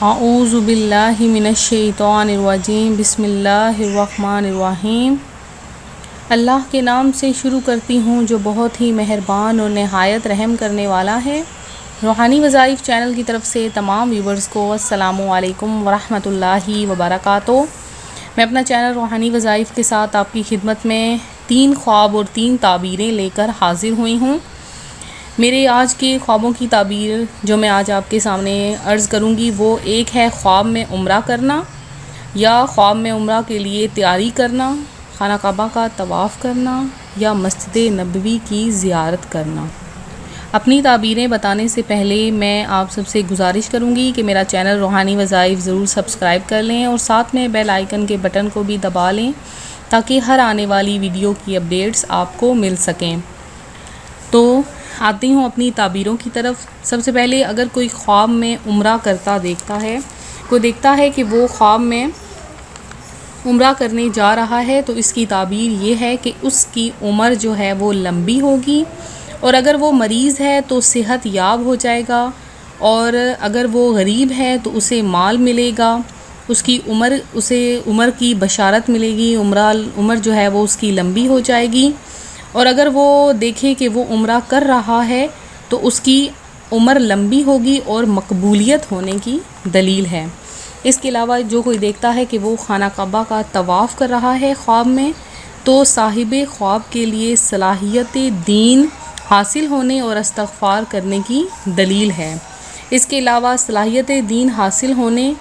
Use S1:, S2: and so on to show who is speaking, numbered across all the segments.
S1: اعوذ باللہ من الشیطان الرجیم بسم اللہ الرحمن الرحیم۔ اللہ کے نام سے شروع کرتی ہوں جو بہت ہی مہربان اور نہایت رحم کرنے والا ہے۔ روحانی وظائف چینل کی طرف سے تمام ویورز کو السلام علیکم ورحمۃ اللہ وبرکاتہ۔ میں اپنا چینل روحانی وظائف کے ساتھ آپ کی خدمت میں 3 خواب اور 3 تعبیریں لے کر حاضر ہوئی ہوں۔ میرے آج کے خوابوں کی تعبیر جو میں آج آپ کے سامنے عرض کروں گی وہ ایک ہے خواب میں عمرہ کرنا، یا خواب میں عمرہ کے لیے تیاری کرنا، خانہ کعبہ کا طواف کرنا، یا مسجد نبوی کی زیارت کرنا۔ اپنی تعبیریں بتانے سے پہلے میں آپ سب سے گزارش کروں گی کہ میرا چینل روحانی وظائف ضرور سبسکرائب کر لیں اور ساتھ میں بیل آئیکن کے بٹن کو بھی دبا لیں تاکہ ہر آنے والی ویڈیو کی اپڈیٹس آپ کو مل سکیں۔ تو آتی ہوں اپنی تعبیروں کی طرف۔ سب سے پہلے اگر کوئی خواب میں عمرہ کرتا دیکھتا ہے کہ وہ خواب میں عمرہ کرنے جا رہا ہے تو اس کی تعبیر یہ ہے کہ اس کی عمر جو ہے وہ لمبی ہوگی، اور اگر وہ مریض ہے تو صحت یاب ہو جائے گا، اور اگر وہ غریب ہے تو اسے مال ملے گا، اسے عمر کی بشارت ملے گی، عمر جو ہے وہ اس کی لمبی ہو جائے گی۔ اور اگر وہ دیکھے کہ وہ عمرہ کر رہا ہے تو اس کی عمر لمبی ہوگی اور مقبولیت ہونے کی دلیل ہے۔ اس کے علاوہ جو کوئی دیکھتا ہے کہ وہ خانہ کعبہ کا طواف کر رہا ہے خواب میں تو صاحب خواب کے لیے صلاحیت دین حاصل ہونے اور استغفار کرنے کی دلیل ہے۔ اس کے علاوہ صلاحیت دین حاصل ہونے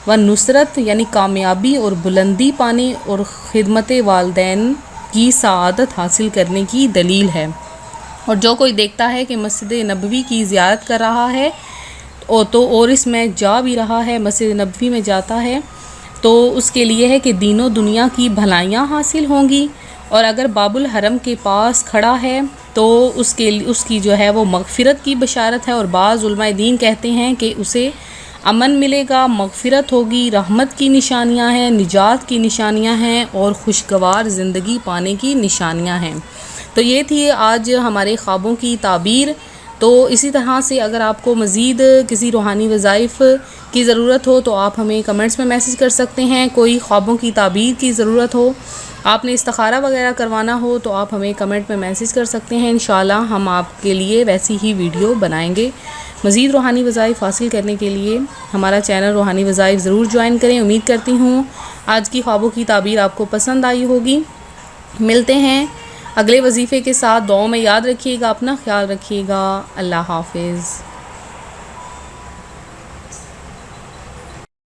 S1: و نصرت یعنی کامیابی اور بلندی پانے اور خدمت والدین کی سعادت حاصل کرنے کی دلیل ہے۔ اور جو کوئی دیکھتا ہے کہ مسجد نبوی کی زیارت کر رہا ہے اور اس میں جا بھی رہا ہے، مسجد نبوی میں جاتا ہے تو اس کے لیے ہے کہ دین و دنیا کی بھلائیاں حاصل ہوں گی، اور اگر باب الحرم کے پاس کھڑا ہے تو اس کی جو ہے وہ مغفرت کی بشارت ہے، اور بعض علماء دین کہتے ہیں کہ اسے امن ملے گا، مغفرت ہوگی، رحمت کی نشانیاں ہیں، نجات کی نشانیاں ہیں اور خوشگوار زندگی پانے کی نشانیاں ہیں۔ تو یہ تھی آج ہمارے خوابوں کی تعبیر۔ تو اسی طرح سے اگر آپ کو مزید کسی روحانی وظائف کی ضرورت ہو تو آپ ہمیں کمنٹس میں میسج کر سکتے ہیں۔ کوئی خوابوں کی تعبیر کی ضرورت ہو، آپ نے استخارہ وغیرہ کروانا ہو تو آپ ہمیں کمنٹ میں میسج کر سکتے ہیں۔ انشاءاللہ ہم آپ کے لیے ویسی ہی ویڈیو بنائیں گے۔ مزید روحانی وظائف حاصل کرنے کے لیے ہمارا چینل روحانی وظائف ضرور جوائن کریں۔ امید کرتی ہوں آج کی خوابوں کی تعبیر آپ کو پسند آئی ہوگی۔ ملتے ہیں اگلے وظیفے کے ساتھ۔ دعاؤں میں یاد رکھیے گا، اپنا خیال رکھیے گا۔ اللہ حافظ۔